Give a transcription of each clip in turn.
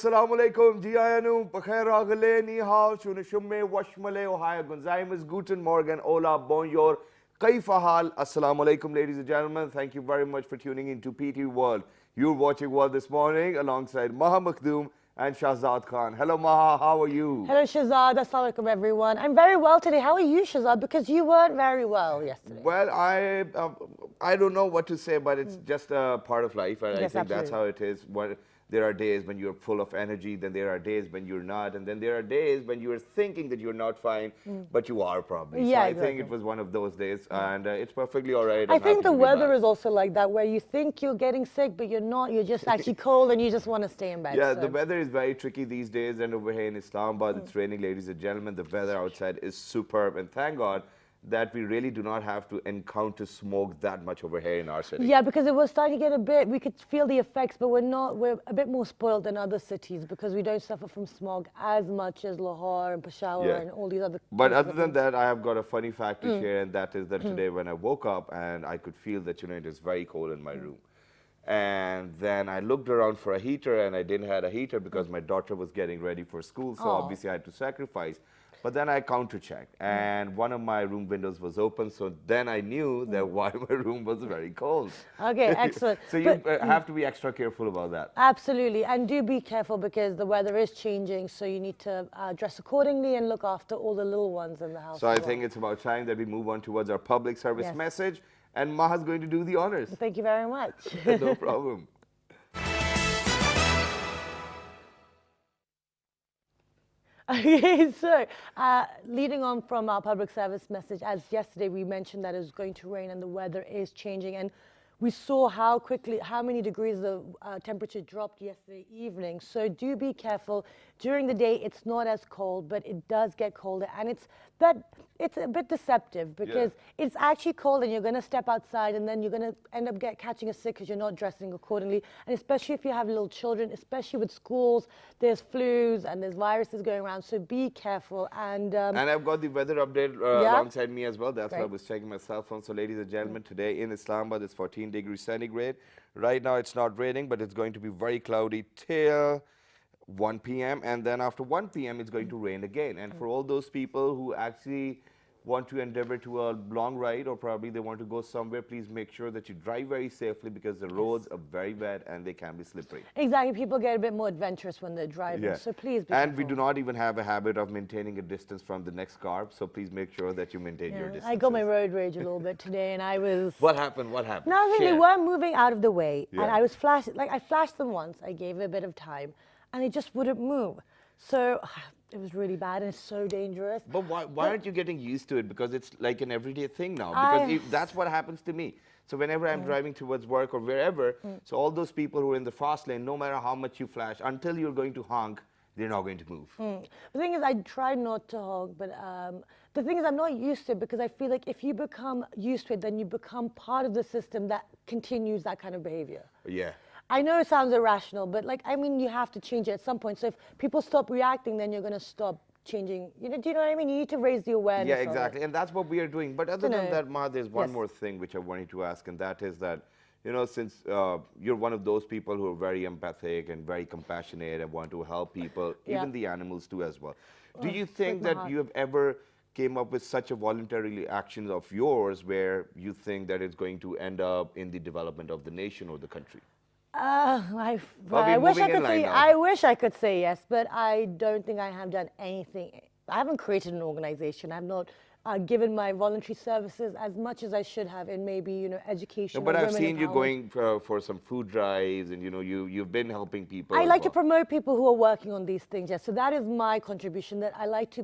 assalamu alaikum, Jiayanu, Pakhair Agale, Ni Hao, Shunashume, Washmale, Ohio, Gonzaimus, Guten Morgen, Ola, Bonjour, Kaifahal, assalamu alaikum, ladies and gentlemen. Thank you very much for tuning into PT World. You're watching World this morning alongside Maha Makhdoom and Shahzad Khan. Hello, Maha, how are you? Hello, Shahzad. Assalamu alaikum, everyone. I'm very well today. How are you, Shahzad? Because you weren't very well yesterday. Well, I don't know what to say, but it's just a part of life, and I Yes, think that's absolutely. how it is. There are days when you're full of energy, then there are days when you're not, and then there are days when you're thinking that you're not fine, but you are probably. Yeah, so I think it exactly. was one of those days, and it's perfectly all right. I I'm think happy the to be weather back. is also like that, where you think you're getting sick, but you're not. You're just actually cold, and you just want to stay in bed. Yeah, so. the weather is very tricky these days, and over here in Islamabad, it's raining, ladies and gentlemen. The weather outside is superb, and thank God that we really do not have to encounter smoke that much over here in our city. Yeah, because it was starting to get a bit, we could feel the effects, but we're a bit more spoiled than other cities because we don't suffer from smog as much as Lahore and Peshawar Yeah. and all these other But places other of than the- that, I have got a funny fact to share, and that is that today when I woke up and I could feel that, it is very cold in my room. And then I looked around for a heater, and I didn't have a heater because my daughter was getting ready for school, so Aw. obviously I had to sacrifice. But then I counter-checked, and one of my room windows was open, so then I knew that why my room was very cold. Okay, excellent. So you But- have to be extra careful about that. Absolutely, and do be careful because the weather is changing, so you need to dress accordingly and look after all the little ones in the house. So I as well. think it's about time that we move on towards our public service Yes. message, and Maha's going to do the honors. Thank you very much. No problem. Okay, so leading on from our public service message, as yesterday we mentioned that it's going to rain and the weather is changing, and we saw how many degrees the temperature dropped yesterday evening. So do be careful. During the day, it's not as cold, but it does get colder, and it's a bit deceptive because it's actually cold, and you're going to step outside, and then you're going to end up catching a sick because you're not dressing accordingly. And especially if you have little children, especially with schools, there's flus and there's viruses going around. So be careful. And And I've got the weather update Yeah? alongside me as well. That's why I Great. was checking my cell phone. So, ladies and gentlemen, today in Islamabad, it's 14 degrees centigrade. Right now, it's not raining, but it's going to be very cloudy till 1 p.m. And then after 1 p.m., it's going to rain again. And for all those people who actually want to endeavor to a long ride, or probably they want to go somewhere, please make sure that you drive very safely because the roads are very wet and they can be slippery. exactly, people get a bit more adventurous when they're driving. So please be And we careful. do not even have a habit of maintaining a distance from the next car, so please make sure that you maintain your distance. I got my road rage a little bit today, and I was. What happened? What happened? Nothing. They Share. were moving out of the way, and Yeah. I was flashing. Like I flashed them once. I gave it a bit of time, and they just wouldn't move. So it was really bad, and it's so dangerous. But why aren't you getting used to it? Because it's like an everyday thing now. I- Because that's what happens to me. So whenever I'm driving towards work or wherever, so all those people who are in the fast lane, no matter how much you flash, until you're going to honk, they're not going to move. The thing is, I try not to honk, but the thing is, I'm not used to it because I feel like if you become used to it, then you become part of the system that continues that kind of behavior. Yeah. I know it sounds irrational, but you have to change it at some point. So if people stop reacting, then you're going to stop changing. Do you know what I mean? You need to raise the awareness. Yeah, of it. exactly. And that's what we are doing. But other than know. that, Ma, there's one Yes. more thing which I wanted to ask, and that is that, since you're one of those people who are very empathic and very compassionate and want to help people, Yeah. even the animals too as well. Do you break think my that heart. you have ever came up with such a voluntary action of yours where you think that it's going to end up in the development of the nation or the country? I we're wish I moving in could line say. now. I wish I could say yes, but I don't think I have done anything. I haven't created an organization. I have not given my voluntary services as much as I should have in maybe education. No, but or I've women seen you empowerment. going for some food drives, and you've been helping people. I as like to well. promote people who are working on these things. Yes, so that is my contribution. That I like to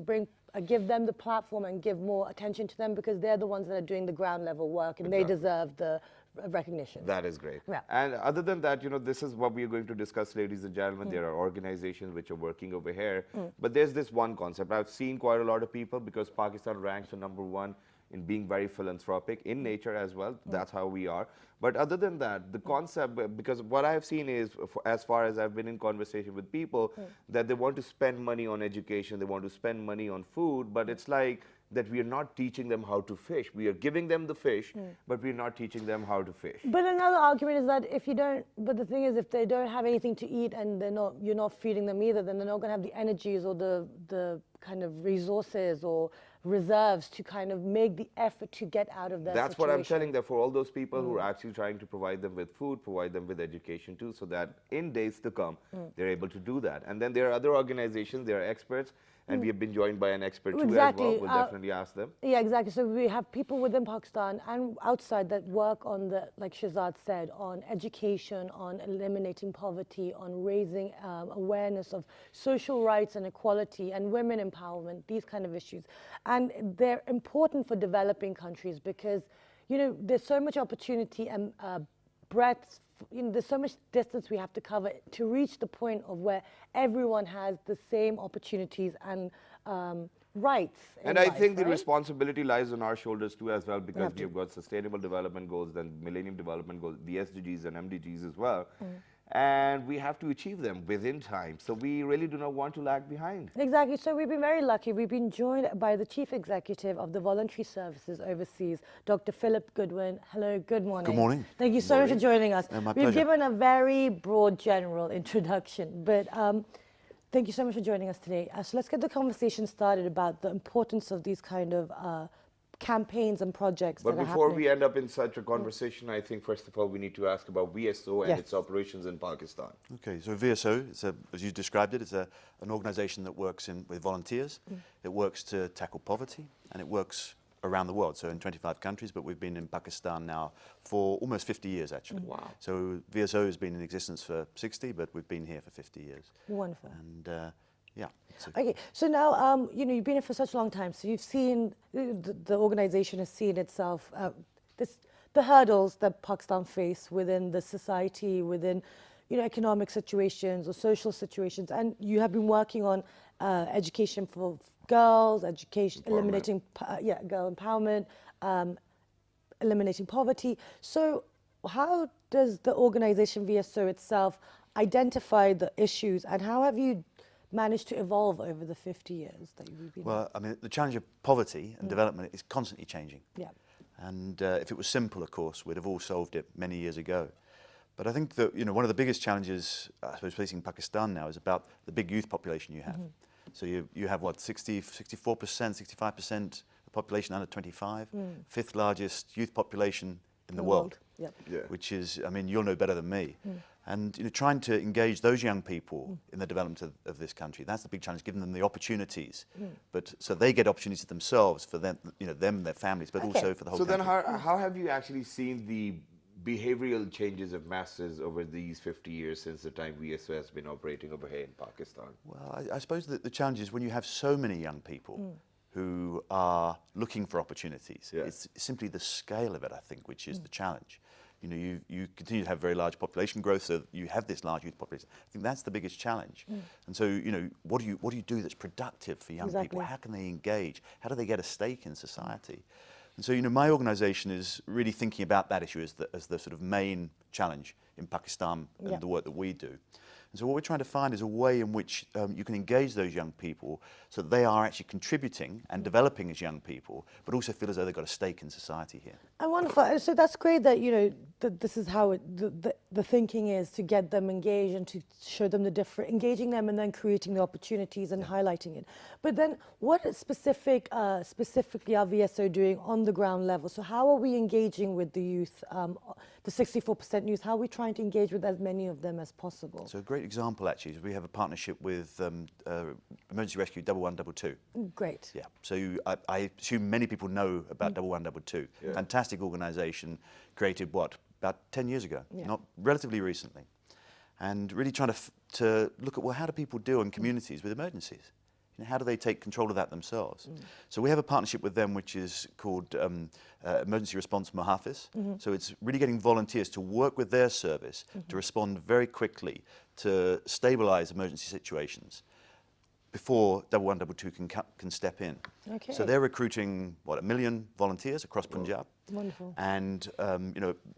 give them the platform and give more attention to them because they're the ones that are doing the ground level work and they Exactly. deserve the recognition. That is great. Yeah. And other than that, this is what we are going to discuss, ladies and gentlemen. There are organizations which are working over here. But there's this one concept. I've seen quite a lot of people because Pakistan ranks on #1 in being very philanthropic in nature as well. That's how we are. But other than that, the concept, because what I have seen is, as far as I've been in conversation with people, that they want to spend money on education, they want to spend money on food, but it's like that we are not teaching them how to fish. We are giving them the fish, but we're not teaching them how to fish. But another argument is that if you don't, but the thing is, if they don't have anything to eat and you're not feeding them either, then they're not going to have the energies or the kind of resources or reserves to kind of make the effort to get out of that That's situation. what I'm telling them, for all those people who are actually trying to provide them with food, provide them with education too, so that in days to come, they're able to do that. And then there are other organizations, there are experts, and we have been joined by an expert too Exactly. as well. We'll definitely ask them. Yeah, exactly. So we have people within Pakistan and outside that work on the, like Shehzad said, on education, on eliminating poverty, on raising awareness of social rights and equality and women empowerment, these kind of issues. And they're important for developing countries because, you know, there's so much opportunity and breadth, you know, there's so much distance we have to cover to reach the point of where everyone has the same opportunities and rights. And I think the responsibility lies on our shoulders too as well, because we have got sustainable development goals, then millennium development goals, the SDGs and MDGs as well. And we have to achieve them within time. So we really do not want to lag behind. Exactly. So we've been very lucky. We've been joined by the Chief Executive of the Voluntary Services Overseas, Dr. Philip Goodwin. Hello, good morning. Good morning. Thank you so much for joining us. My We've pleasure. given a very broad general introduction, but thank you so much for joining us today. So let's get the conversation started about the importance of these kind of campaigns and projects But that are before happening. we end up in such a conversation, I think first of all we need to ask about VSO and Yes. its operations in Pakistan. Okay, so VSO, as you described it, it's an organisation that works with volunteers. It works to tackle poverty, and it works around the world, so in 25 countries, but we've been in Pakistan now for almost 50 years, actually. Wow. So VSO has been in existence for 60, but we've been here for 50 years. Wonderful. And yeah. Okay, so now, you know, you've been here for such a long time, so you've seen, the organization has seen itself, the hurdles that Pakistan face within the society, within, you know, economic situations or social situations, and you have been working on education for girls, education, eliminating, girl empowerment, eliminating poverty. So how does the organization VSO itself identify the issues, and how have you managed to evolve over the 50 years that you've been? Well, I mean, the challenge of poverty and development is constantly changing. Yeah. And if it was simple, of course, we'd have all solved it many years ago. But I think that, you know, one of the biggest challenges, I suppose, facing Pakistan now is about the big youth population you have. So you have, what, 64%, 65% of the population under 25, fifth largest youth population in the world. Yep. Yeah. Which is, I mean, you'll know better than me. And, you know, trying to engage those young people in the development of this country, that's the big challenge, giving them the opportunities. But so they get opportunities themselves for them, you know, their families, but also for the whole So then country. how have you actually seen the behavioral changes of masses over these 50 years since the time VSO has been operating over here in Pakistan? Well, I suppose that the challenge is when you have so many young people who are looking for opportunities, Yeah. it's simply the scale of it, I think, which is the challenge. You know, you continue to have very large population growth, so you have this large youth population. I think that's the biggest challenge. And so, you know, what do you do that's productive for young people? Exactly. How can they engage? How do they get a stake in society? And so, you know, my organisation is really thinking about that issue as the sort of main challenge in Pakistan and Yeah. the work that we do. And so what we're trying to find is a way in which you can engage those young people so that they are actually contributing and developing as young people, but also feel as though they've got a stake in society here. And wonderful. So that's great that, you know, this is how the thinking is, to get them engaged and to show them the different, engaging them and then creating the opportunities and highlighting it. But then what specifically are VSO doing on the ground level? So how are we engaging with the youth, the 64% youth? How are we trying to engage with as many of them as possible? So a great example actually is we have a partnership with Emergency Rescue 1122. Great. Yeah, so I assume many people know about 1122. Yeah. Fantastic organisation, created about 10 years ago, Yeah. not relatively recently, and really trying to look at, well, how do people deal in communities with emergencies? You know, how do they take control of that themselves? So we have a partnership with them which is called Emergency Response Muhafiz. So it's really getting volunteers to work with their service to respond very quickly to stabilise emergency situations. before 1122 can step in. Okay. So they're recruiting, what, 1 million volunteers across Punjab. Wonderful. And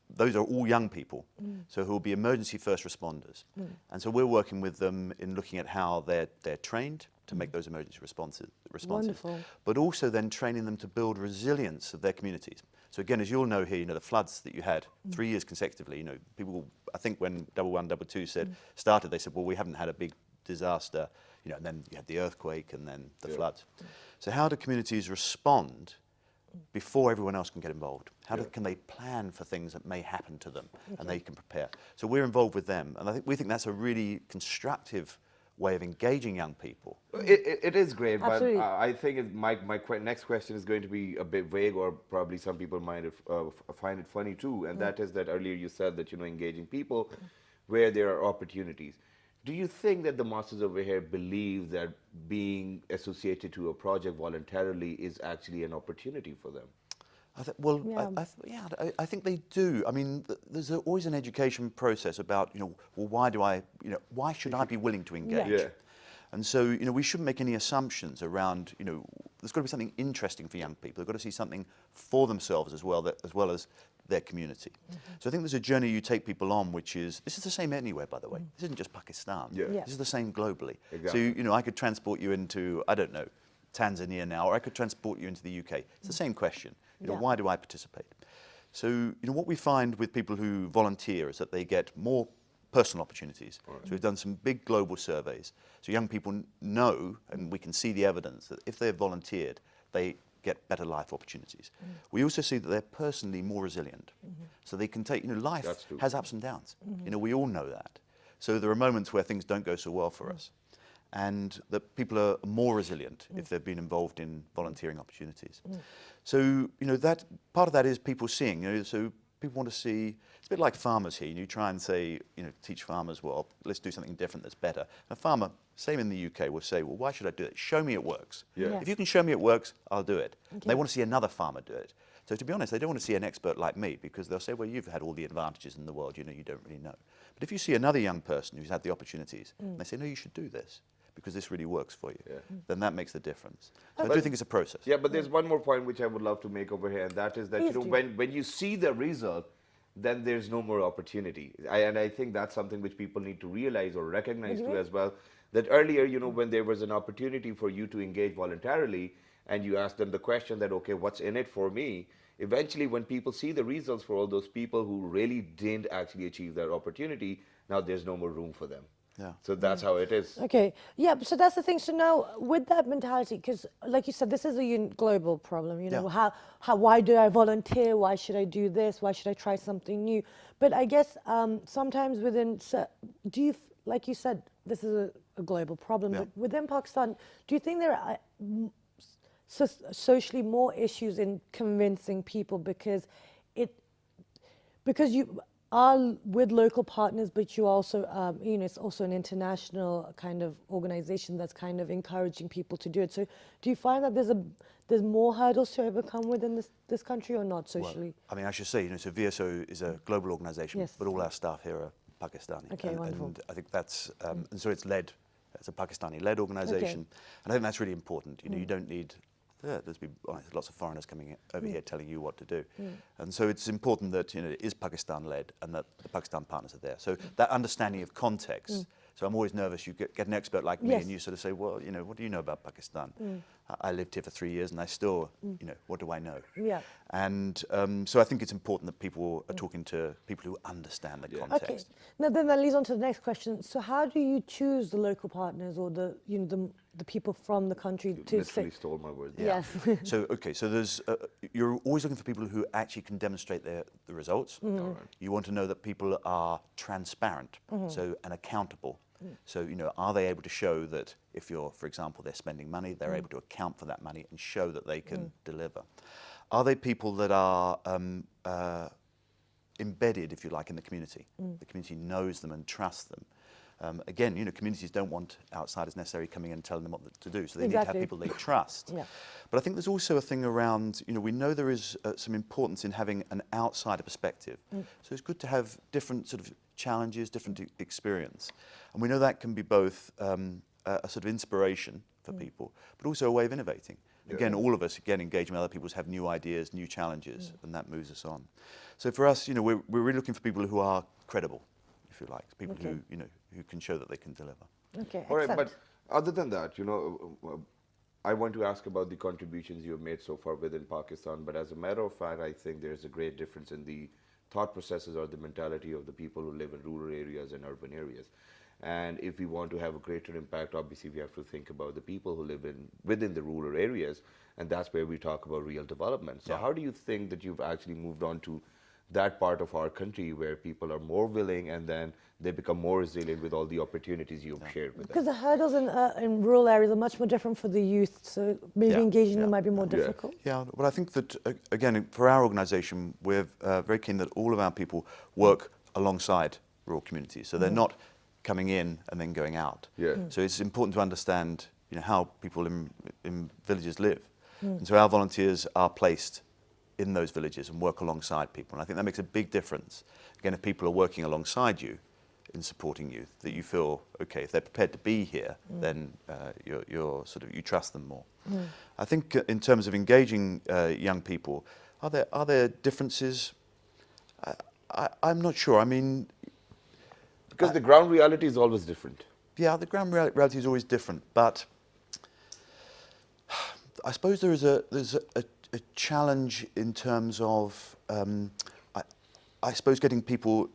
those are all young people, so who will be emergency first responders. And so we're working with them in looking at how they're trained to make those emergency responses. Wonderful. But also then training them to build resilience of their communities. So again, as you all know here, the floods that you had 3 years consecutively, people, I think when 1122 started, they said, well, we haven't had a big disaster, and then you had the earthquake and then the floods. So how do communities respond before everyone else can get involved? How can they plan for things that may happen to them and they can prepare? So we're involved with them, and we think that's a really constructive way of engaging young people. It is great, Absolutely. but I think my next question is going to be a bit vague, or probably some people might find it funny too, and that is that earlier you said that, engaging people where there are opportunities. Do you think that the masters over here believe that being associated to a project voluntarily is actually an opportunity for them? I think they do. I mean, there's always an education process about, why should I be willing to engage? Yeah. And so, we shouldn't make any assumptions around, there's got to be something interesting for young people. They've got to see something for themselves as well as their community. So I think there's a journey you take people on, which is, this is the same anywhere, by the way. This isn't just Pakistan. Yeah. This is the same globally. Exactly. So, I could transport you into, I don't know, Tanzania now, or I could transport you into the UK. It's the same question. Why do I participate? So, what we find with people who volunteer is that they get more personal opportunities. Right. So we've done some big global surveys. So young people know, and we can see the evidence, that if they've volunteered, they get better life opportunities. We also see that they're personally more resilient. So they can take, life has ups and downs. We all know that. So there are moments where things don't go so well for us. And that people are more resilient if they've been involved in volunteering opportunities. So, that part of that is people seeing, so people want to see, it's a bit like farmers here. You try and say, teach farmers, well, let's do something different that's better. A farmer, same in the UK, will say, well, why should I do it? Show me it works. Yeah. If you can show me it works, I'll do it. Okay. They want to see another farmer do it. So to be honest, they don't want to see an expert like me, because they'll say, well, you've had all the advantages in the world, you don't really know. But if you see another young person who's had the opportunities, and they say, no, you should do this, because this really works for you, then that makes the difference. So I do think it's a process. Yeah, but there's one more point which I would love to make over here, and that is that, when you see the result, then there's no more opportunity. And I think that's something which people need to realize or recognize too as well, that earlier, when there was an opportunity for you to engage voluntarily, and you ask them the question that, okay, what's in it for me? Eventually, when people see the results for all those people who really didn't actually achieve that opportunity, now there's no more room for them. Yeah. So that's how it is. Okay, yeah, so that's the thing. So now, with that mentality, because like you said, this is a global problem, why do I volunteer? Why should I do this? Why should I try something new? But I guess sometimes like you said, this is a global problem, but within Pakistan, do you think there are socially more issues in convincing people because you are with local partners, but you also, it's also an international kind of organization that's kind of encouraging people to do it. So do you find that there's more hurdles to overcome within this country, or not socially? Well, I mean, I should say, so VSO is a global organization, Yes. but all our staff here are Pakistani. Okay, wonderful. And I think that's, and so it's a Pakistani-led organization. And I think that's really important. You don't need, there's been lots of foreigners coming over here telling you what to do. And so it's important that it is Pakistan-led and that the Pakistan partners are there. So that understanding of context. So I'm always nervous you get an expert like me and you sort of say, well, what do you know about Pakistan? I lived here for 3 years and I still, what do I know? Yeah. And so I think it's important that people are talking to people who understand the context. Okay. Now then that leads on to the next question. So how do you choose the local partners or the people from the country to Literally stole my words. Yes. So there's you're always looking for people who actually can demonstrate the results. You want to know that people are transparent, and accountable. So are they able to show that if for example, they're spending money, they're able to account for that money and show that they can deliver? Are they people that are embedded, if you like, in the community? The community knows them and trusts them. Again, communities don't want outsiders necessarily coming in and telling them what to do, so they need to have people they trust. But I think there's also a thing around, we know there is some importance in having an outsider perspective. So it's good to have different sort of challenges, different experience. And we know that can be both a sort of inspiration for people, but also a way of innovating. Again, all of us, again, engaging with other people, have new ideas, new challenges, and that moves us on. So for us, we're really looking for people who are credible, if you like, people who, who can show that they can deliver. Okay, All right, excellent. but other than that, I want to ask about the contributions you've made so far within Pakistan, but as a matter of fact, I think there's a great difference in the thought processes or the mentality of the people who live in rural areas and urban areas. And if we want to have a greater impact, obviously we have to think about the people who live within the rural areas, and that's where we talk about real development. So how do you think that you've actually moved on to that part of our country where people are more willing and then they become more resilient with all the opportunities you've shared with Because them? the hurdles in rural areas are much more different for the youth, so maybe engaging them might be more difficult. Yeah, well, I think that, again, for our organisation, we're very keen that all of our people work alongside rural communities. So they're not coming in and then going out. So it's important to understand how people in villages live. And so our volunteers are placed in those villages and work alongside people. And I think that makes a big difference. Again, if people are working alongside you in supporting you, that you feel, okay, if they're prepared to be here, then you trust them more. I think in terms of engaging young people, are there differences? I'm not sure. I mean, Because the ground reality is always different. yeah, the ground reality is always different, but I suppose there's a challenge in terms of, I suppose, getting people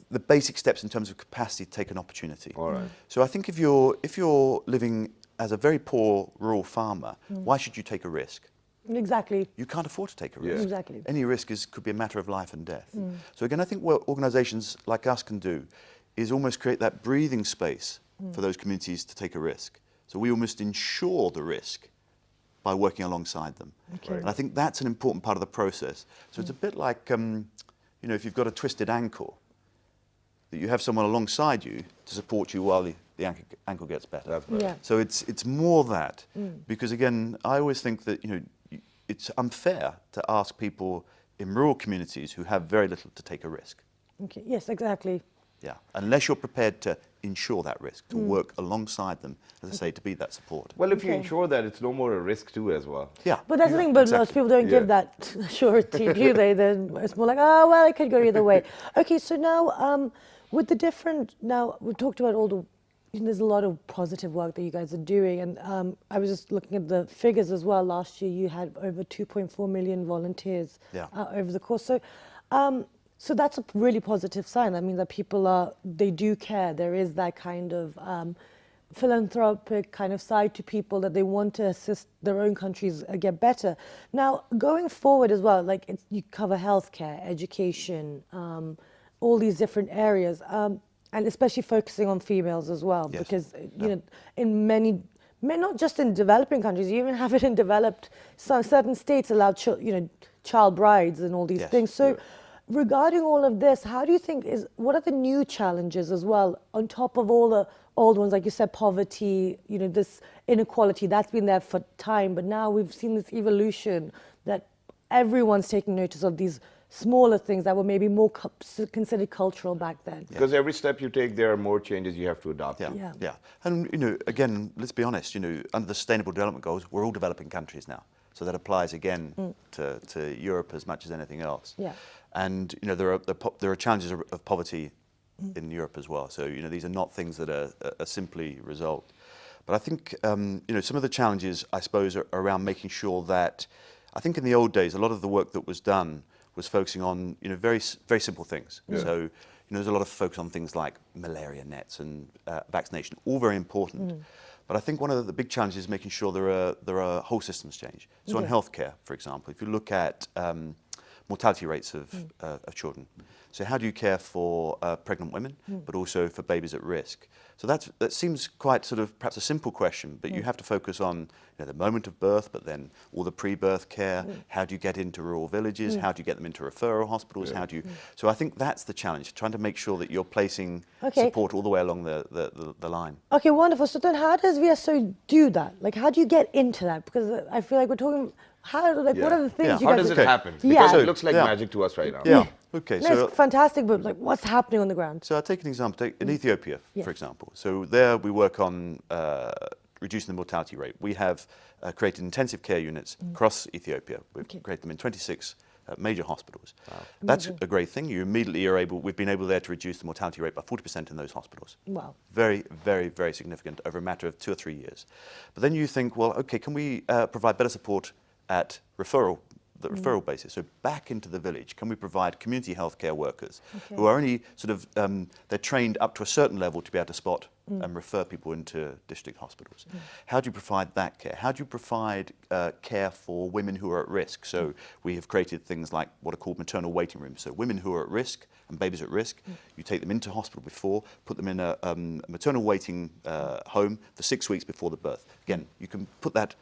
the basic steps in terms of capacity to take an opportunity. All right. So I think if you're living as a very poor rural farmer, why should you take a risk? Exactly. You can't afford to take a Yeah. risk. Exactly. Any risk could be a matter of life and death. So again, I think what organisations like us can do is almost create that breathing space for those communities to take a risk. So we almost insure the risk by working alongside them. Okay. And I think that's an important part of the process. So it's a bit like, if you've got a twisted ankle, that you have someone alongside you to support you while the ankle gets better. That's right. Yeah. So it's more that, because again, I always think that it's unfair to ask people in rural communities who have very little to take a risk. Okay. Yes, exactly. Yeah, unless you're prepared to insure that risk, to work alongside them, as I say, to be that support. Well, if you Okay. ensure that, it's no more a risk too as well. Yeah, But that's the thing, but most people don't give that surety, do they? Then it's more like, oh, well, it could go either way. Okay, so now with the now we've talked about all the, there's a lot of positive work that you guys are doing. And I was just looking at the figures as well. Last year, you had over 2.4 million volunteers over the course. So that's a really positive sign. I mean, that people they do care. There is that kind of philanthropic kind of side to people that they want to assist their own countries get better. Now, going forward as well, like you cover healthcare, education, all these different areas, and especially focusing on females as well, Yes. because in many, not just in developing countries, you even have it in developed. Certain states allow child brides and all these Yes. things. So. Regarding all of this, how do you think what are the new challenges as well, on top of all the old ones, like you said, poverty, this inequality, that's been there for time, but now we've seen this evolution that everyone's taking notice of these smaller things that were maybe more considered cultural back then. Because every step you take, there are more changes you have to adopt. Yeah, Yeah. yeah. And, again, let's be honest, under the Sustainable Development Goals, we're all developing countries now. So that applies again to Europe as much as anything else. Yeah. And, there are challenges of poverty in Europe as well. So, these are not things that are simply resolved. But I think, some of the challenges, I suppose, are around making sure that, I think in the old days, a lot of the work that was done was focusing on, very, very simple things. Yeah. So, there's a lot of focus on things like malaria nets and vaccination, all very important. But I think one of the big challenges is making sure there are whole systems change. So on healthcare, for example, if you look at mortality rates of children, so how do you care for pregnant women, but also for babies at risk? So that seems quite sort of perhaps a simple question, but you have to focus on the moment of birth, but then all the pre-birth care. How do you get into rural villages? How do you get them into referral hospitals? How do you? So I think that's the challenge, trying to make sure that you're placing support all the way along the line. Okay, wonderful. So then how does VSO do that? Like, how do you get into that? Because I feel like we're talking, what are the things you How guys does it Okay. happen? Yeah. Because So, it looks like yeah. magic to us right now. Yeah. Okay, No, so it's fantastic, but like, what's happening on the ground? So I'll take an example, take in Ethiopia, Yeah. for example. So there we work on reducing the mortality rate. We have created intensive care units across Ethiopia. We've created them in 26 major hospitals. That's a great thing. You immediately are able, we've been able there to reduce the mortality rate by 40% in those hospitals. Wow. Very, very, very significant over a matter of 2 or 3 years. But then you think, well, okay, can we provide better support at referral basis? So back into the village, can we provide community healthcare workers who are only sort of, they're trained up to a certain level to be able to spot and refer people into district hospitals. How do you provide that care? How do you provide care for women who are at risk? So we have created things like what are called maternal waiting rooms. So women who are at risk and babies at risk, you take them into hospital before, put them in a maternal waiting home for 6 weeks before the birth. Again, you can put that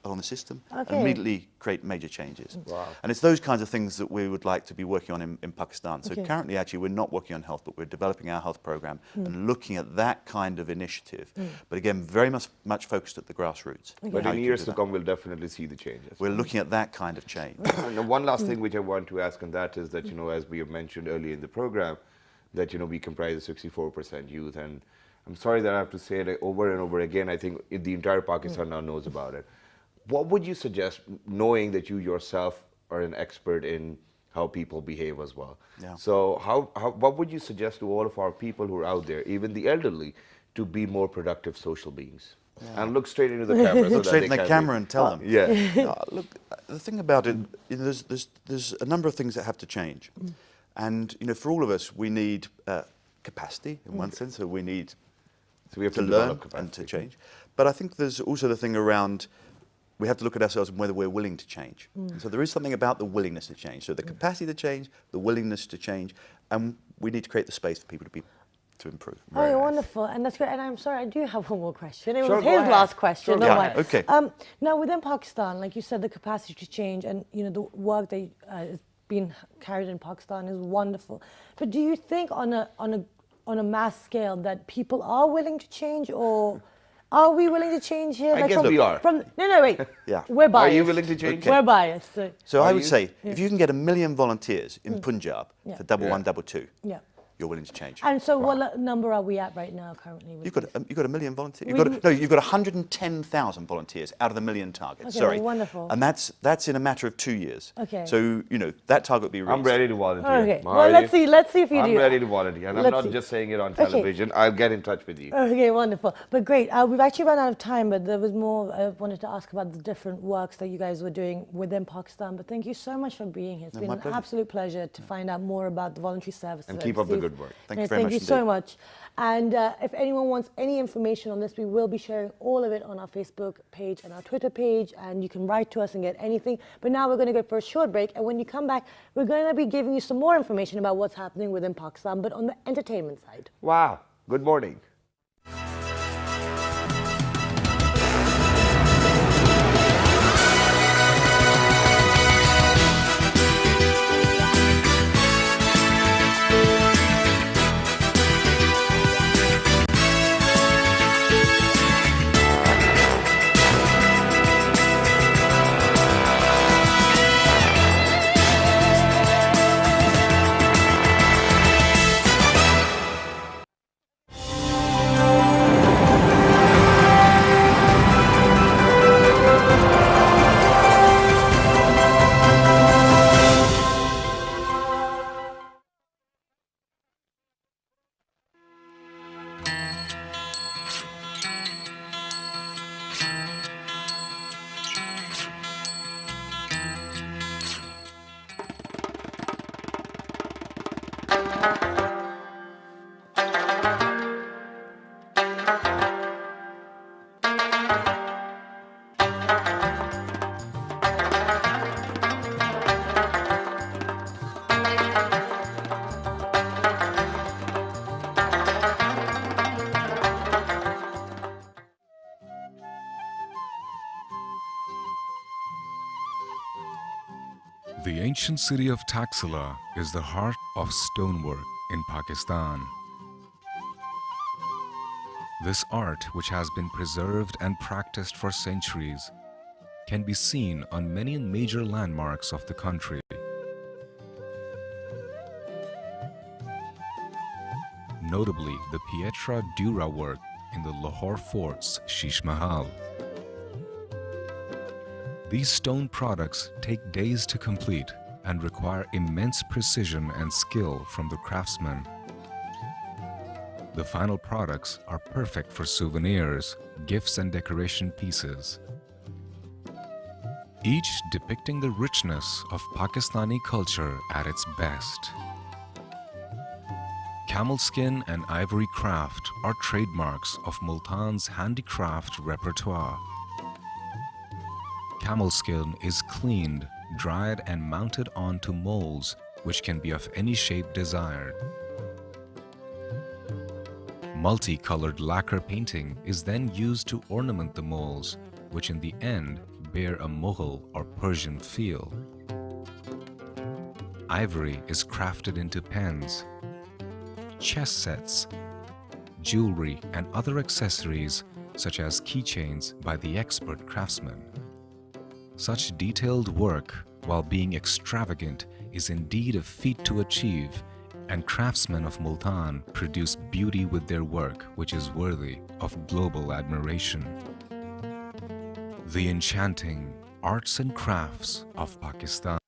on the system and immediately create major changes. Wow. And it's those kinds of things that we would like to be working on in Pakistan. So Okay. currently, actually, we're not working on health, but we're developing our health program and looking at that kind of initiative. But again, very much focused at the grassroots. But How in you years do to that. come, we'll definitely see the changes. We're looking at that kind of change. And one last thing which I want to ask on that is that, as we have mentioned earlier in the program, that, we comprise of 64% youth. And I'm sorry that I have to say it over and over again. I think the entire Pakistan now knows about it. What would you suggest, knowing that you yourself are an expert in how people behave as well? Yeah. So what would you suggest to all of our people who are out there, even the elderly, to be more productive social beings? And look straight into the camera. Look straight in the camera and tell them. Yeah. Look, the thing about it, there's a number of things that have to change. And, for all of us, we need capacity in one sense, so we need So we have to to learn develop and to capacity. change. But I think there's also the thing around, we have to look at ourselves and whether we're willing to change. So there is something about the willingness to change. So the capacity to change, the willingness to change, and we need to create the space for people to improve. Oh, you're wonderful, and that's great. And I'm sorry, I do have one more question. It Sure, was go his ahead. last question. Sure, Don't go worry. ahead. Okay. Now, within Pakistan, like you said, the capacity to change and the work that is being carried in Pakistan is wonderful. But do you think on a mass scale that people are willing to change, or are we willing to change here? I guess we are. No, wait. Yeah. We're biased. Are you willing to change? We're biased. So Are I would you? say, if you can get 1 million volunteers in Punjab Yeah. for double Yeah. one, double two, Yeah. you're willing to change. And so, what number are we at right now currently? With You've got this? you've got 1 million volunteers. We- You've got 110,000 volunteers out of the 1 million target. Okay, Sorry, wonderful. And that's in a matter of 2 years. Okay. So that target will be reached. I'm ready to volunteer. Okay. Mahari, Well, let's see if you I'm do. ready to volunteer, and I'm Let's not see. just saying it on Okay. television. I'll get in touch with you. Okay, wonderful. But great. We've actually run out of time, but there was more I wanted to ask about the different works that you guys were doing within Pakistan. But thank you so much for being here. It's been my an pleasure. absolute pleasure to find out more about the voluntary service. And keep up the good work. Thank you very Thank much you so indeed. much. And if anyone wants any information on this, we will be sharing all of it on our Facebook page and our Twitter page, and you can write to us and get anything. But now we're going to go for a short break, and when you come back, we're going to be giving you some more information about what's happening within Pakistan, but on the entertainment side. Wow. Good morning. The ancient city of Taxila is the heart of stonework in Pakistan. This art, which has been preserved and practiced for centuries, can be seen on many major landmarks of the country. notably the Pietra Dura work in the Lahore Fort's Sheesh Mahal. These stone products take days to complete and require immense precision and skill from the craftsmen. The final products are perfect for souvenirs, gifts and decoration pieces, each depicting the richness of Pakistani culture at its best. Camel skin and ivory craft are trademarks of Multan's handicraft repertoire. Camel skin is cleaned, dried and mounted onto molds which can be of any shape desired. Multicolored lacquer painting is then used to ornament the molds, which in the end bear a Mughal or Persian feel. Ivory is crafted into pens, chess sets, jewelry and other accessories such as keychains by the expert craftsmen. Such detailed work, while being extravagant, is indeed a feat to achieve, and craftsmen of Multan produce beauty with their work which is worthy of global admiration. The enchanting arts and crafts of Pakistan.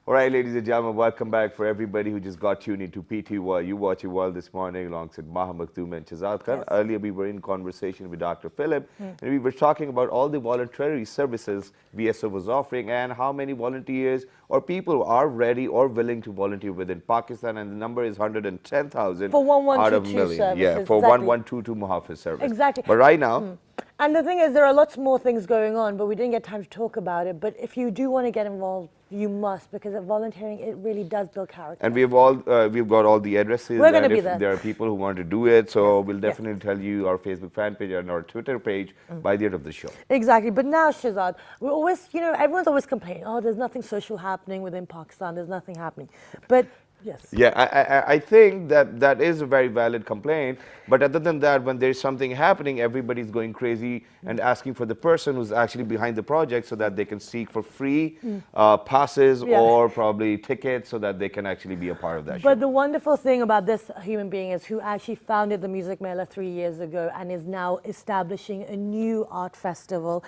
All right, ladies and gentlemen, welcome back for everybody who just got tuned into PTY. You watch your world this morning alongside Maha Maktoum and Shahzad Khan. Yes. Earlier, we were in conversation with Dr. Philip, and we were talking about all the voluntary services VSO was offering and how many volunteers or people are ready or willing to volunteer within Pakistan, and the number is 110,000 For 1122 out of million. Yeah, services, for exactly. 1122 Muhafiz service. Exactly. But right now, And the thing is, there are lots more things going on, but we didn't get time to talk about it. But if you do want to get involved, you must, because at volunteering, it really does build character. and we've got all the addresses. We're gonna and be if there. there are people who want to do it, so Yes, we'll yes. definitely tell you our Facebook fan page and our Twitter page by the end of the show. Exactly. But now, Shahzad, we're always, everyone's always complaining, oh, there's nothing social happening within Pakistan, there's nothing happening. But yes. Yeah, I think that is a very valid complaint. But other than that, when there's something happening, everybody's going crazy and asking for the person who's actually behind the project so that they can seek for free passes Yeah. or probably tickets so that they can actually be a part of that show. But the wonderful thing about this human being is who actually founded the Music Mela 3 years ago and is now establishing a new art festival,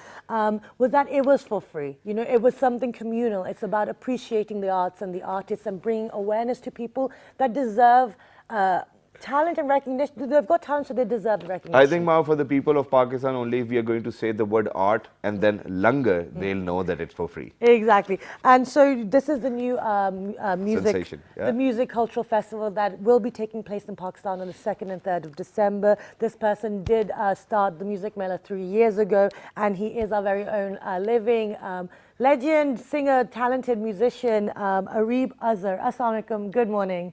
was that it was for free. It was something communal. It's about appreciating the arts and the artists and bringing awareness to people that deserve talent and recognition. They've got talent, so they deserve the recognition. I think, Mao, for the people of Pakistan, only if we are going to say the word art and then langar, they'll know that it's for free. Exactly. And so this is the new music, Sensation, yeah. the music cultural festival that will be taking place in Pakistan on the 2nd and 3rd of December. This person did start the Music Mela 3 years ago, and he is our very own living legend, singer, talented musician, Areeb Azhar. Assalamu alaikum. Good morning.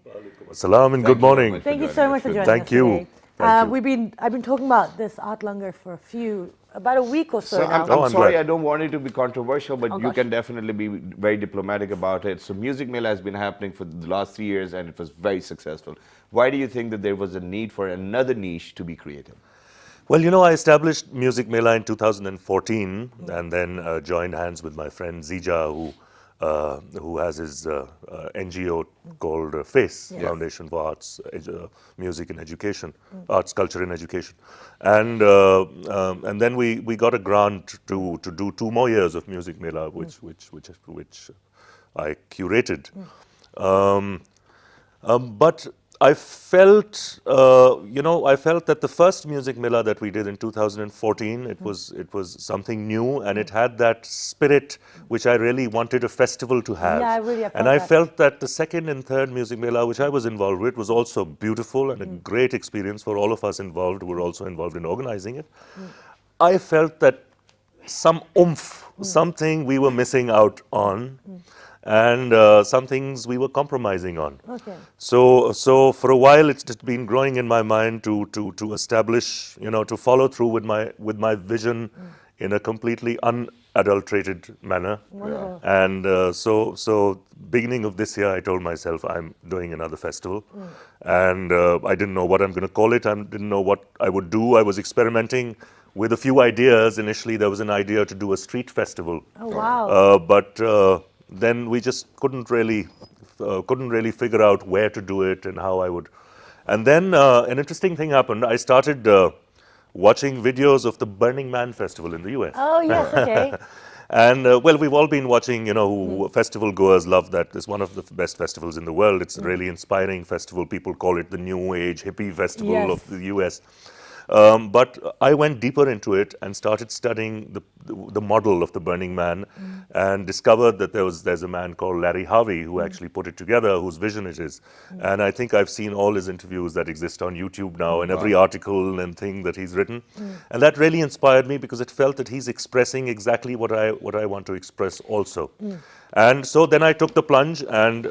Salam and good morning. Thank you so much for joining Thank us you. today. Thank you. I've been talking about this art langar for about a week or so, So now. I'm I'm sorry, glad. I don't want it to be controversial, but Oh, you gosh. can definitely be very diplomatic about it. So Music Mela has been happening for the last 3 years and it was very successful. Why do you think that there was a need for another niche to be created? Well, I established Music Mela in 2014 and then joined hands with my friend Zija, who has his NGO called FACE, Foundation for Arts, Music and Education, Arts, Culture and Education. And then we got a grant to do 2 more years of Music Mela, which I curated. But I felt, I felt that the first Music Mela that we did in 2014, it was something new, and it had that spirit which I really wanted a festival to have. Yeah, I really have and felt I that. felt that the second and third Music Mela, which I was involved with, was also beautiful and a great experience for all of us involved who were also involved in organizing it. I felt that some oomph, something we were missing out on, and some things we were compromising on. Okay. So for a while, it's just been growing in my mind to establish, to follow through with my vision in a completely unadulterated manner. Wonderful. And so beginning of this year, I told myself I'm doing another festival, and I didn't know what I'm going to call it. I didn't know what I would do. I was experimenting with a few ideas. Initially, there was an idea to do a street festival. Oh, wow. But then we just couldn't really figure out where to do it and how I would. And then an interesting thing happened. I started watching videos of the Burning Man Festival in the US. Oh, yes, okay. And well, we've all been watching, who festival goers love that. It's one of the best festivals in the world. It's a really inspiring festival. People call it the New Age hippie festival Yes. of the US. But I went deeper into it and started studying the model of the Burning Man, and discovered that there's a man called Larry Harvey who actually put it together, whose vision it is. And I think I've seen all his interviews that exist on YouTube now, and every article and thing that he's written. And that really inspired me, because it felt that he's expressing exactly what I want to express also. And so then I took the plunge and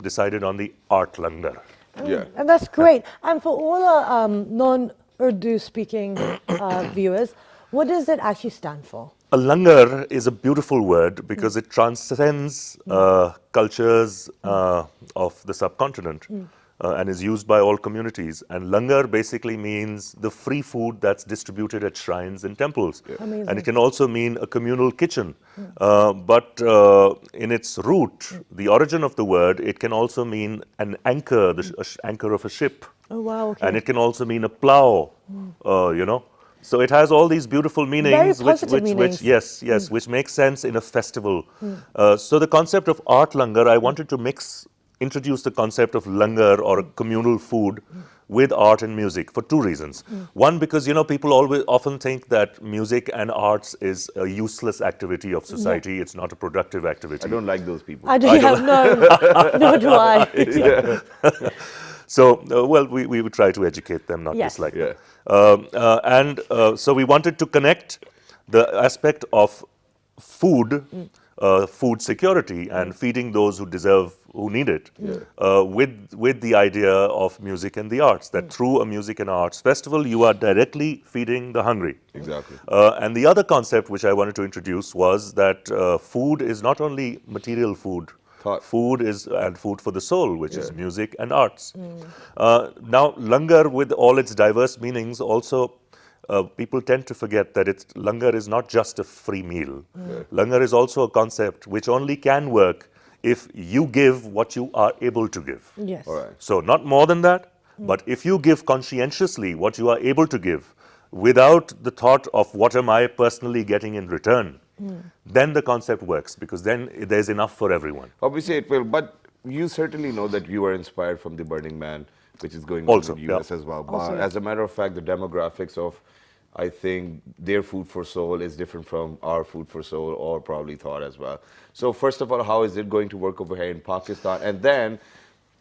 decided on the Art Langar. Yeah. And that's great. And for all our non-Urdu speaking viewers, what does it actually stand for? A langar is a beautiful word because it transcends cultures of the subcontinent and is used by all communities. And langar basically means the free food that's distributed at shrines and temples. Amazing. And it can also mean a communal kitchen. But in its root, the origin of the word, it can also mean an anchor, the anchor of a ship. Oh, wow, okay. And it can also mean a plow, So it has all these beautiful meanings, positive meanings. which make sense in a festival. So the concept of Art Langar, I wanted to introduce the concept of langar, or a communal food, with art and music for two reasons. One, because people often think that music and arts is a useless activity of society. It's not a productive activity. I don't like those people. I do have no do I. So, well, we would try to educate them, not Yes. dislike Yeah. them. So we wanted to connect the aspect of food, food security, and feeding those who need it, with the idea of music and the arts, that through a music and arts festival, you are directly feeding the hungry. Exactly. And the other concept which I wanted to introduce was that food is not only material food. Thought. Food is and food for the soul, which is music and arts. Now, langar, with all its diverse meanings, also people tend to forget that langar is not just a free meal. Langar is also a concept which only can work if you give what you are able to give. Yes. All right. So not more than that, but if you give conscientiously what you are able to give, without the thought of what am I personally getting in return, then the concept works, because then there's enough for everyone. Obviously it will, but you certainly know that you are inspired from the Burning Man, which is going Also, on in the US as well. But as a matter of fact, the demographics of, I think, their food for soul is different from our food for soul, or probably thought as well. So first of all, how is it going to work over here in Pakistan? And then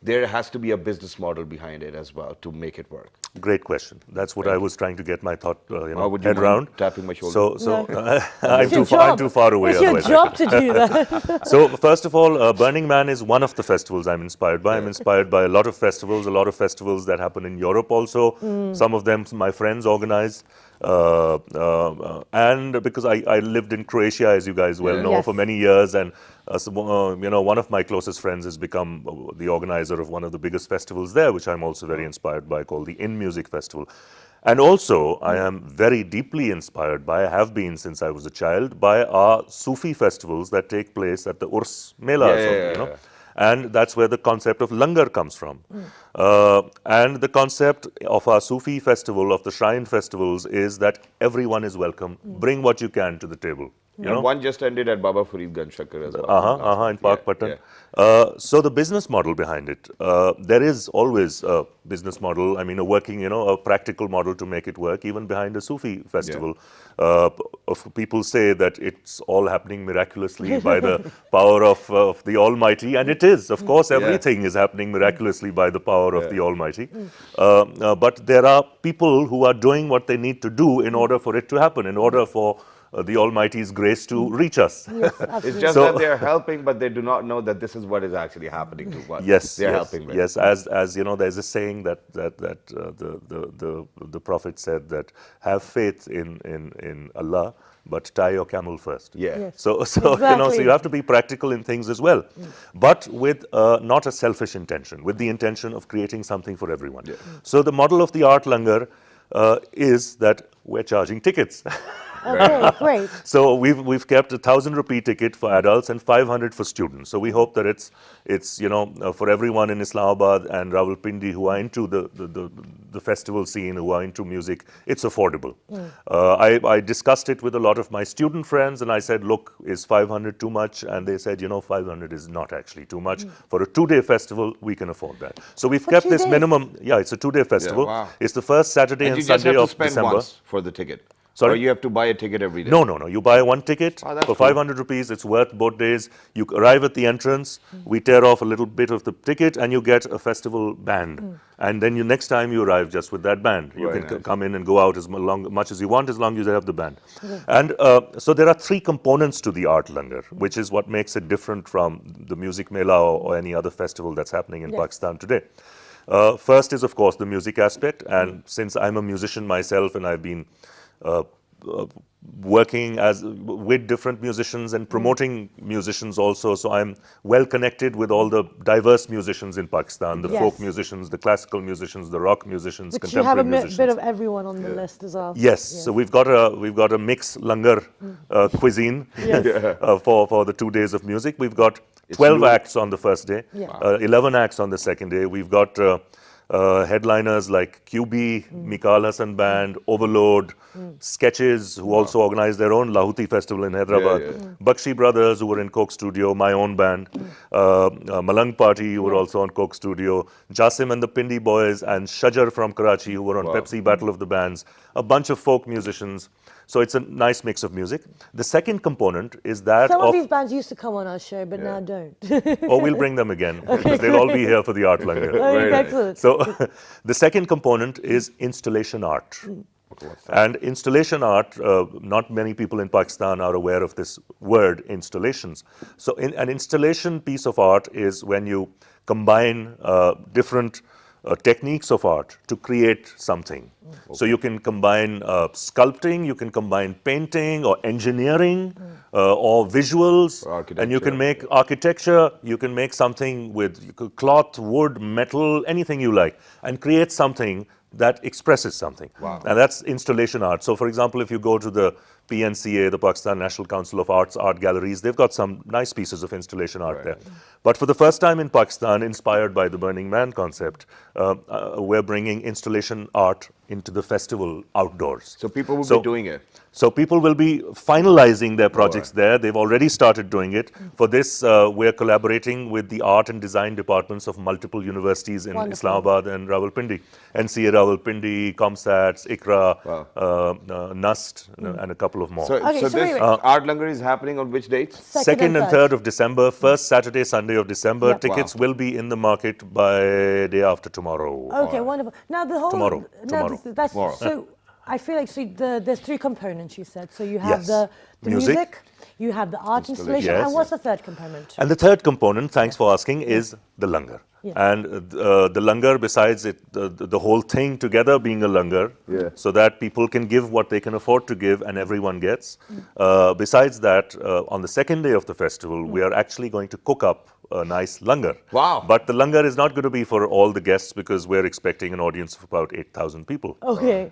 there has to be a business model behind it as well to make it work. Great question. That's what I was trying to get my thought, would you head mind round. tapping my shoulder? So It's your I'm job. too far away. It's your otherwise. job to do that. So first of all, Burning Man is one of the festivals I'm inspired by. I'm inspired by a lot of festivals that happen in Europe also. Some of them my friends organized. And because I lived in Croatia, as you guys well know, Yes. for many years, and one of my closest friends has become the organizer of one of the biggest festivals there, which I'm also very inspired by, called the In Music Festival. And also, I am very deeply inspired by, have been since I was a child, by our Sufi festivals that take place at the Urs Melas. And that's where the concept of langar comes from. And the concept of our Sufi festival, of the shrine festivals, is that everyone is welcome. Bring what you can to the table. You And know? one just ended at Baba Farid Ganj Shakkar as well. In Park Patan. So the business model behind it, there is always a business model. I mean, a working, a practical model to make it work, even behind a Sufi festival. People say that it's all happening miraculously by the power of the Almighty, and it is. Of course, everything is happening miraculously by the power of the Almighty. But there are people who are doing what they need to do in order for it to happen, in order for the Almighty's grace to reach us. It's just that they're helping, but they do not know that this is what is actually happening to what they're helping with. Yes. As you know, there's a saying that the Prophet said that have faith in Allah, but tie your camel first. Yeah. Yes. So Exactly. you have to be practical in things as well, but with not a selfish intention, with the intention of creating something for everyone. So the model of the Art Langar is that we're charging tickets. Okay, great. So we've kept a 1,000 rupee ticket for adults and 500 for students. So we hope that it's for everyone in Islamabad and Rawalpindi who are into the festival scene, who are into music, it's affordable. I discussed it with a lot of my student friends, and I said, look, is 500 too much? And they said, 500 is not actually too much. For a 2-day festival, we can afford that. So we've kept 2 this days? minimum. Yeah, it's a 2-day festival. wow. It's the first Saturday and You just Sunday have to of spend December. once for the ticket. Sorry? Or you have to buy a ticket every day. No. You buy one ticket Oh, that's for cool. 500 rupees. It's worth both days. You arrive at the entrance. We tear off a little bit of the ticket, and you get a festival band. And then next time you arrive just with that band. You Very can nice. come in and go out as much as you want, as long as you have the band. And so there are 3 components to the Art Langar, which is what makes it different from the Music Mela or any other festival that's happening in Pakistan today. First is, of course, the music aspect. And since I'm a musician myself, and I've been working with different musicians and promoting musicians also, so I'm well connected with all the diverse musicians in Pakistan, the folk musicians, the classical musicians, the rock musicians, But you have contemporary a musicians. bit of everyone on the list as well. Yes, so we've got a mixed langar cuisine for the 2 days of music. We've got 12 acts on the first day, 11 acts on the second day. We've got headliners like QB, Mikal Hassan Band, Overload, Sketches, who also organize their own Lahuti festival in Hyderabad, Bakshi Brothers, who were in Coke Studio, my own band, Malang Party, who were also on Coke Studio, Jasim and the Pindi Boys, and Shajar from Karachi, who were on Pepsi Battle of the Bands, a bunch of folk musicians. So it's a nice mix of music. The second component is that Some of these bands used to come on our show, but now don't. Oh, we'll bring them again, because they'll all be here for the Art Langar. Okay, excellent. So the second component is installation art. And installation art, not many people in Pakistan are aware of this word, installations. So an installation piece of art is when you combine different techniques of art to create something. So you can combine sculpting, you can combine painting or engineering or visuals, and you can make architecture, you can make something with cloth, wood, metal, anything you like, and create something that expresses something. And that's installation art. So for example, if you go to the PNCA, the Pakistan National Council of Arts art galleries, they've got some nice pieces of installation art there. But for the first time in Pakistan, inspired by the Burning Man concept, we're bringing installation art into the festival outdoors. So people will be doing it. So people will be finalizing their projects there. They've already started doing it. For this, we're collaborating with the art and design departments of multiple universities in Islamabad and Rawalpindi. NCA Rawalpindi, ComStats, ICRA, NUST, and a couple of more. So, Okay, so so this wait. Art Langar is happening on which dates? 2nd and 3rd of December, first Saturday, Sunday of December. Tickets will be in the market by day after tomorrow. Okay, wonderful. Now the whole Tomorrow. That's so. I feel like there's 3 components. You said so. You have the music, you have the art installation, Yes. and what's the third component? And the third component, thanks for asking, is the langar. And the langar, besides it, the whole thing together being a langar, so that people can give what they can afford to give and everyone gets. Besides that, on the second day of the festival, we are actually going to cook up a nice langar. Wow. But the langar is not going to be for all the guests, because we're expecting an audience of about 8,000 people. Okay.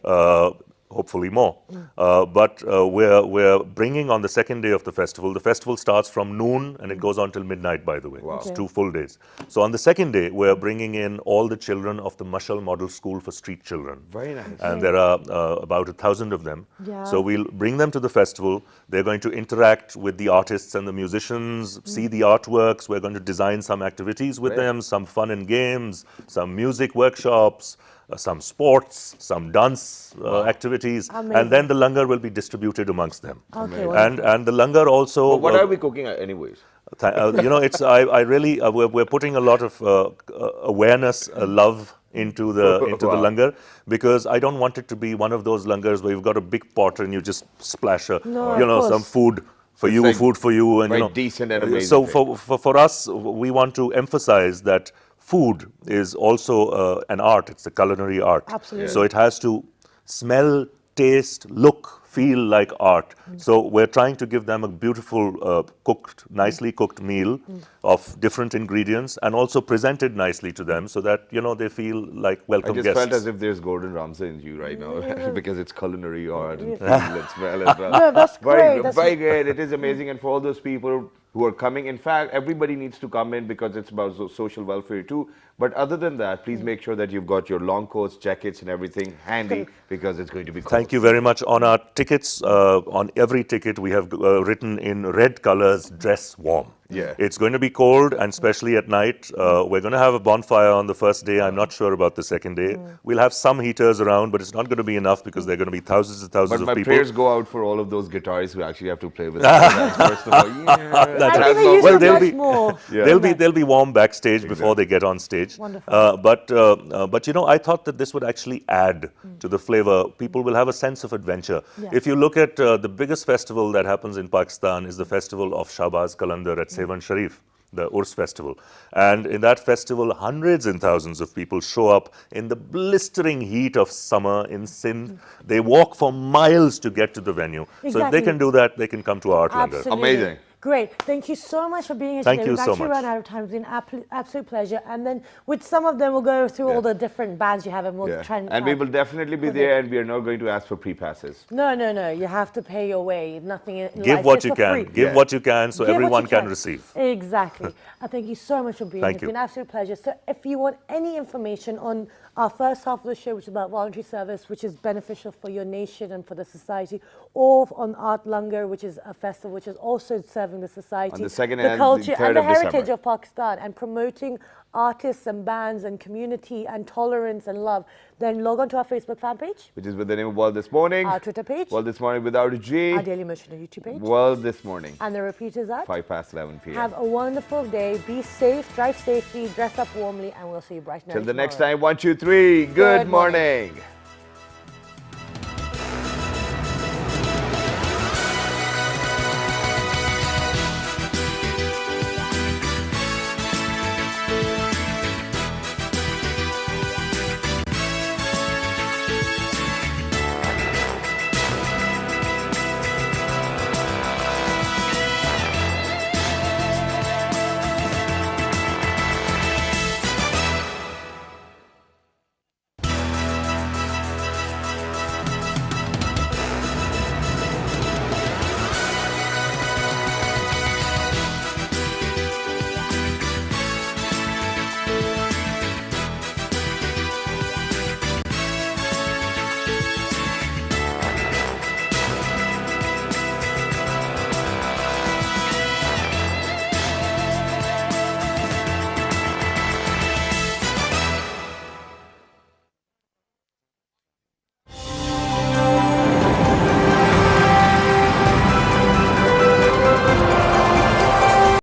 hopefully more. But we're bringing on the second day of the festival. The festival starts from noon and it goes on till midnight, by the way. It's 2 full days. So on the second day, we're bringing in all the children of the Mashal Model School for Street Children. Very nice. And there are about 1,000 of them. Yeah. So we'll bring them to the festival. They're going to interact with the artists and the musicians, see the artworks. We're going to design some activities with them, some fun and games, some music workshops, some sports, some dance activities. Amazing. And then the langar will be distributed amongst them. Okay, And the langar also... But what are we cooking anyways? you know, it's I really we're putting a lot of awareness, love into the langar, because I don't want it to be one of those langars where you've got a big pot and you just splash some food for you, like food for you, and very decent and amazing So thing. for us, we want to emphasize that food is also an art. It's a culinary art. Absolutely. So it has to smell, taste, look, feel like art. So we're trying to give them a beautiful nicely cooked meal of different ingredients, and also presented nicely to them so that, you know, they feel like I welcome just guests. felt as if there's Gordon Ramsay in you right now, because it's culinary art and feel and smell as well. No, that's Very great. very great. It is amazing, and for all those people who are coming, in fact, everybody needs to come in because it's about social welfare too. But other than that, please make sure that you've got your long coats, jackets, and everything handy, because it's going to be cold. Thank you very much. On our tickets, on every ticket, we have written in red colors, dress warm. Yeah. It's going to be cold, and especially at night. We're going to have a bonfire on the first day. I'm not sure about the second day. We'll have some heaters around, but it's not going to be enough because there are going to be thousands and thousands But of my people. prayers go out for all of those guitarists who actually have to play with us. First of all, I think As they long- use well, it they'll much be- more. They'll be warm backstage before they get on stage. Wonderful. But you know, I thought that this would actually add to the flavor. People will have a sense of adventure. Yeah. If you look at the biggest festival that happens in Pakistan is the festival of Shahbaz Qalandar at Sevan Sharif, the Urs festival. And in that festival, hundreds and thousands of people show up in the blistering heat of summer in Sindh. They walk for miles to get to the venue. So if Exactly. they can do that, they can come to our Art Langar. Absolutely. Amazing. Great. Thank you so much for being here Thank today. you We've so actually much. run out of time. It's been an absolute pleasure. And then with some of them, we'll go through all the different bands you have, and we'll Yeah. try and... And we will definitely be there, and we are not going to ask for pre-passes. No. You have to pay your way. Nothing in Give life what is you for can. free. Give Yeah. what you can so Give what everyone you can receive. Exactly. Thank you so much for being here. Thank It's you. been an absolute pleasure. So if you want any information on our first half of the show, which is about voluntary service, which is beneficial for your nation and for the society, or on Art Langar, which is a festival which is also serving the society, On the second the and culture the third and the of heritage December. of Pakistan, and promoting artists and bands and community and tolerance and love, then log on to our Facebook fan page, Which is with the name of World This Morning. our Twitter page, World This Morning without a G. our Daily Motion YouTube page, World This Morning. and the repeaters at 11 p.m. Have a wonderful day. Be safe, drive safely, dress up warmly, and we'll see you bright and Till early the next tomorrow. time, 1, 2, 3. Good Good morning. morning.